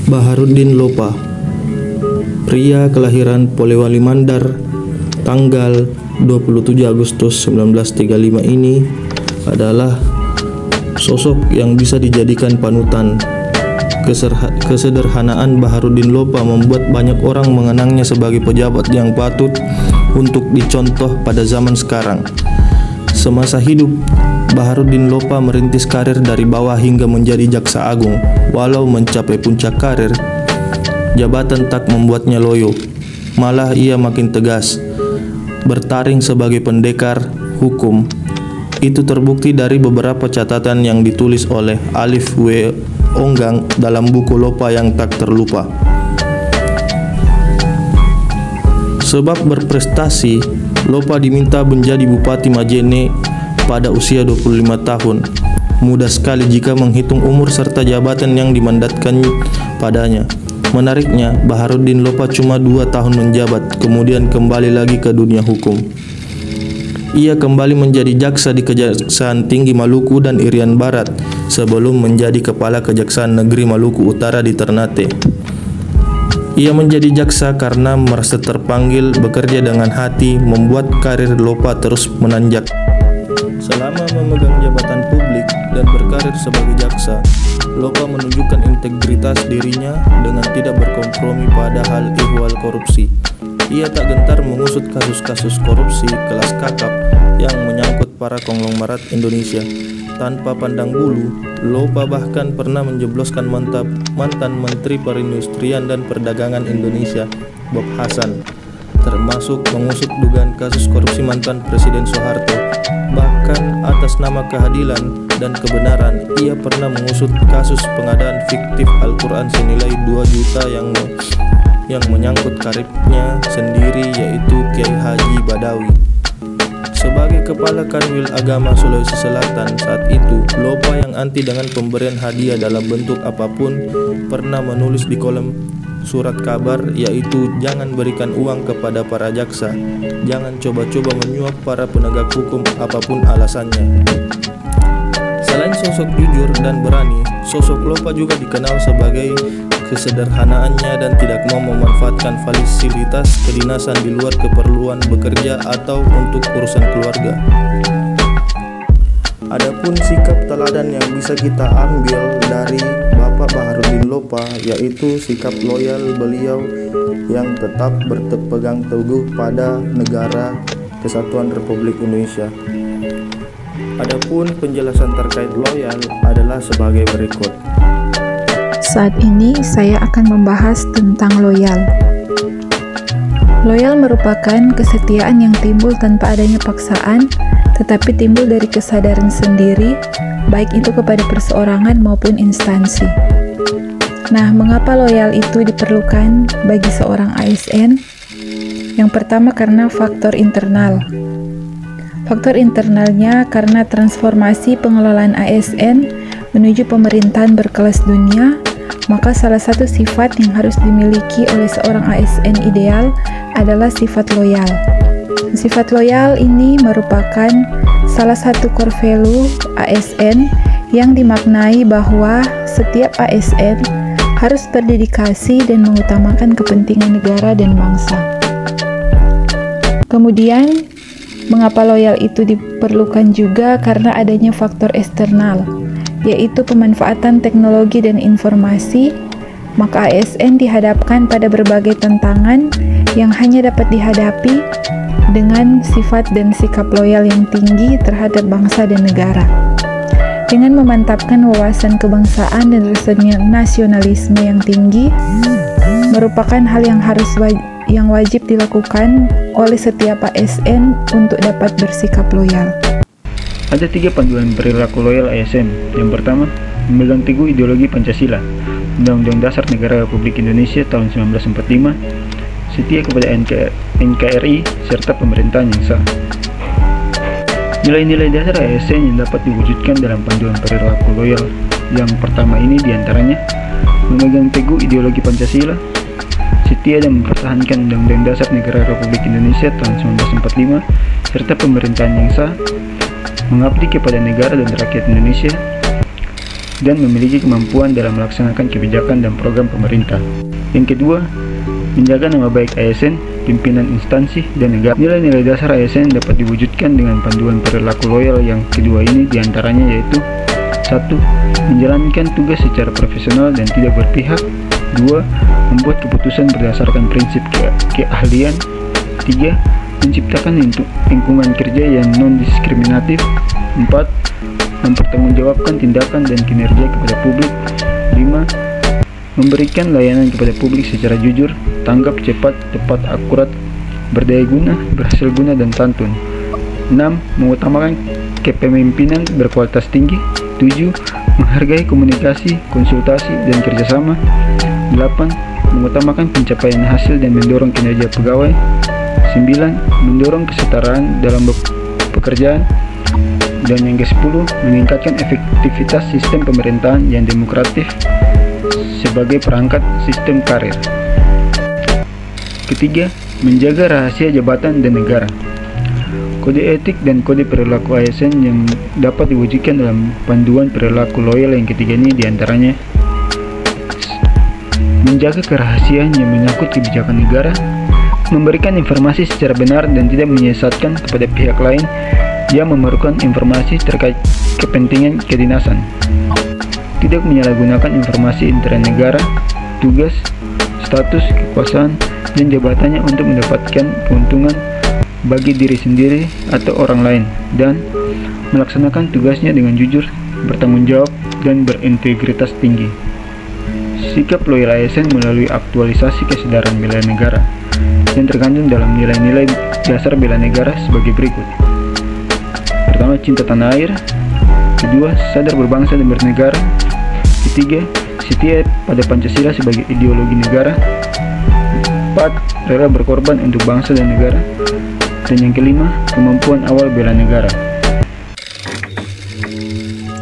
Baharudin Lopa, pria kelahiran Polewali Mandar tanggal 27 Agustus 1935 ini adalah sosok yang bisa dijadikan panutan. Kesederhanaan Baharudin Lopa membuat banyak orang mengenangnya sebagai pejabat yang patut untuk dicontoh pada zaman sekarang. Semasa hidup, Baharudin Lopa merintis karir dari bawah hingga menjadi jaksa agung. Walau mencapai puncak karir, jabatan tak membuatnya loyo. Malah ia makin tegas, bertaring sebagai pendekar hukum. Itu terbukti dari beberapa catatan yang ditulis oleh Alif W. Onggang dalam buku Lopa yang tak terlupa. Sebab berprestasi, Lopa diminta menjadi Bupati Majene pada usia 25 tahun. Mudah sekali jika menghitung umur serta jabatan yang dimandatkan padanya. Menariknya, Baharudin Lopa cuma 2 tahun menjabat, kemudian kembali lagi ke dunia hukum. Ia kembali menjadi jaksa di Kejaksaan Tinggi Maluku dan Irian Barat sebelum menjadi Kepala Kejaksaan Negeri Maluku Utara di Ternate. Ia menjadi jaksa karena merasa terpanggil bekerja dengan hati, membuat karir Lopa terus menanjak. Selama memegang jabatan publik dan berkarir sebagai jaksa, Lopa menunjukkan integritas dirinya dengan tidak berkompromi pada hal ihwal korupsi. Ia tak gentar mengusut kasus-kasus korupsi kelas kakap yang menyangkut para konglomerat Indonesia. Tanpa pandang bulu, Lopa bahkan pernah menjebloskan mantan Menteri Perindustrian dan Perdagangan Indonesia, Bob Hasan, termasuk mengusut dugaan kasus korupsi mantan Presiden Soeharto. Bahkan atas nama keadilan dan kebenaran, ia pernah mengusut kasus pengadaan fiktif Al-Quran senilai 2 juta yang menyangkut karibnya sendiri, yaitu Kiai Haji Badawi. Sebagai Kepala Kanwil Agama Sulawesi Selatan saat itu, Lopa yang anti dengan pemberian hadiah dalam bentuk apapun pernah menulis di kolom surat kabar, yaitu jangan berikan uang kepada para jaksa, jangan coba-coba menyuap para penegak hukum apapun alasannya. Selain sosok jujur dan berani, sosok Lopa juga dikenal sebagai kesederhanaannya dan tidak mau memanfaatkan fasilitas kedinasan di luar keperluan bekerja atau untuk urusan keluarga. Adapun sikap teladan yang bisa kita ambil dari Bapak Baharudin Lopa, yaitu sikap loyal beliau yang tetap berpegang teguh pada negara Kesatuan Republik Indonesia. Adapun penjelasan terkait loyal adalah sebagai berikut. Saat ini saya akan membahas tentang loyal. Loyal merupakan kesetiaan yang timbul tanpa adanya paksaan, tetapi timbul dari kesadaran sendiri, baik itu kepada perseorangan maupun instansi. Nah, mengapa loyal itu diperlukan bagi seorang ASN? Yang pertama karena faktor internal. Faktor internalnya karena transformasi pengelolaan ASN menuju pemerintahan berkelas dunia, maka salah satu sifat yang harus dimiliki oleh seorang ASN ideal adalah sifat loyal. Sifat loyal ini merupakan salah satu core value ASN yang dimaknai bahwa setiap ASN harus berdedikasi dan mengutamakan kepentingan negara dan bangsa. Kemudian, mengapa loyal itu diperlukan juga karena adanya faktor eksternal, yaitu pemanfaatan teknologi dan informasi, maka ASN dihadapkan pada berbagai tantangan yang hanya dapat dihadapi dengan sifat dan sikap loyal yang tinggi terhadap bangsa dan negara. Dengan memantapkan wawasan kebangsaan dan rasa nasionalisme yang tinggi, merupakan hal yang wajib dilakukan oleh setiap ASN untuk dapat bersikap loyal. Ada 3 panduan perilaku loyal ASN. Yang pertama, memegang teguh ideologi Pancasila, Undang-Undang Dasar Negara Republik Indonesia tahun 1945, setia kepada NKRI, serta pemerintahan yang sah. Nilai-nilai dasar ASN yang dapat diwujudkan dalam panduan perilaku loyal yang pertama ini diantaranya memegang teguh ideologi Pancasila, setia dan mempertahankan Undang-Undang Dasar Negara Republik Indonesia tahun 1945, serta pemerintahan yang sah, mengabdi kepada negara dan rakyat Indonesia, dan memiliki kemampuan dalam melaksanakan kebijakan dan program pemerintah. Yang kedua, menjaga nama baik ASN, pimpinan instansi, dan negara. Nilai-nilai dasar ASN dapat diwujudkan dengan panduan perilaku loyal yang kedua ini diantaranya yaitu 1. Menjalankan tugas secara profesional dan tidak berpihak. 2. Membuat keputusan berdasarkan prinsip keahlian. 3. Menciptakan lingkungan kerja yang non-diskriminatif. 4. Mempertanggungjawabkan tindakan dan kinerja kepada publik. 5. Memberikan layanan kepada publik secara jujur, tanggap, cepat, tepat, akurat, berdaya guna, berhasil guna, dan santun. 6. Mengutamakan kepemimpinan berkualitas tinggi. 7. Menghargai komunikasi, konsultasi, dan kerjasama. 8. Mengutamakan pencapaian hasil dan mendorong kinerja pegawai. 9. Mendorong kesetaraan dalam pekerjaan. Dan yang ke-10, meningkatkan efektivitas sistem pemerintahan yang demokratis sebagai perangkat sistem karir. Ketiga, menjaga rahasia jabatan dan negara. Kode etik dan kode perilaku ASN yang dapat diwujudkan dalam panduan perilaku loyal yang ketiga ini diantaranya menjaga kerahasiaan yang menyangkut kebijakan negara, memberikan informasi secara benar dan tidak menyesatkan kepada pihak lain yang memerlukan informasi terkait kepentingan kedinasan, tidak menyalahgunakan informasi intern negara, tugas, status, kekuasaan, dan jabatannya untuk mendapatkan keuntungan bagi diri sendiri atau orang lain, dan melaksanakan tugasnya dengan jujur, bertanggung jawab, dan berintegritas tinggi. Sikap loyal ASN melalui aktualisasi kesadaran bela negara yang terkandung dalam nilai-nilai dasar bela negara sebagai berikut. Pertama, cinta tanah air. Kedua, sadar berbangsa dan bernegara. Ketiga, setia pada Pancasila sebagai ideologi negara. 4. Rela berkorban untuk bangsa dan negara. Dan yang kelima, kemampuan awal bela negara.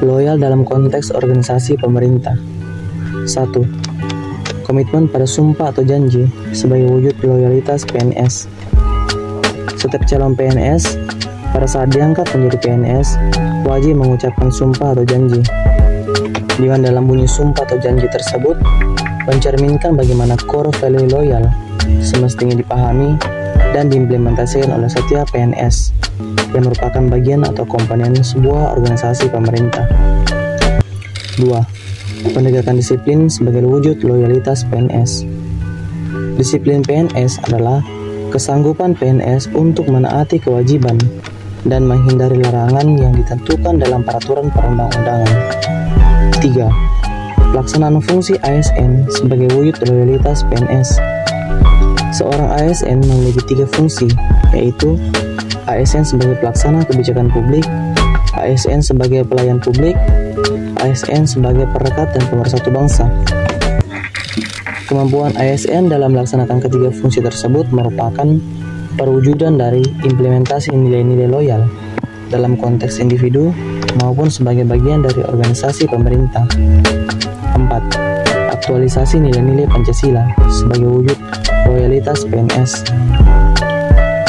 Loyal dalam konteks organisasi pemerintah. 1. Komitmen pada sumpah atau janji sebagai wujud loyalitas PNS. Setiap calon PNS pada saat diangkat menjadi PNS wajib mengucapkan sumpah atau janji, di mana dalam bunyi sumpah atau janji tersebut mencerminkan bagaimana core value loyal semestinya dipahami dan diimplementasikan oleh setiap PNS yang merupakan bagian atau komponen sebuah organisasi pemerintah. 2. Penegakan disiplin sebagai wujud loyalitas PNS. Disiplin PNS adalah kesanggupan PNS untuk menaati kewajiban dan menghindari larangan yang ditentukan dalam peraturan perundang-undangan. 3. Pelaksanaan fungsi ASN sebagai wujud loyalitas PNS. Seorang ASN memiliki 3 fungsi, yaitu ASN sebagai pelaksana kebijakan publik, ASN sebagai pelayan publik, ASN sebagai perekat dan pemersatu bangsa. Kemampuan ASN dalam melaksanakan ketiga fungsi tersebut merupakan perwujudan dari implementasi nilai-nilai loyal dalam konteks individu maupun sebagai bagian dari organisasi pemerintah. 4. Aktualisasi nilai-nilai Pancasila sebagai wujud loyalitas PNS.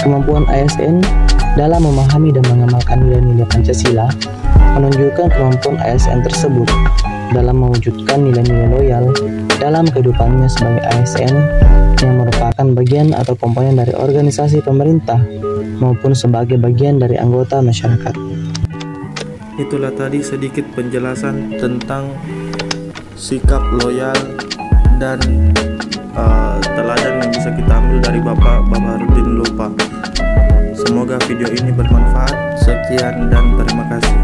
Kemampuan ASN dalam memahami dan mengamalkan nilai-nilai Pancasila menunjukkan kemampuan ASN tersebut dalam mewujudkan nilai-nilai loyal dalam kehidupannya sebagai ASN yang merupakan bagian atau komponen dari organisasi pemerintah maupun sebagai bagian dari anggota masyarakat. Itulah tadi sedikit penjelasan tentang sikap loyal dan teladan yang bisa kita ambil dari Bapak Baharudin Lopa. Semoga video ini bermanfaat. Sekian dan terima kasih.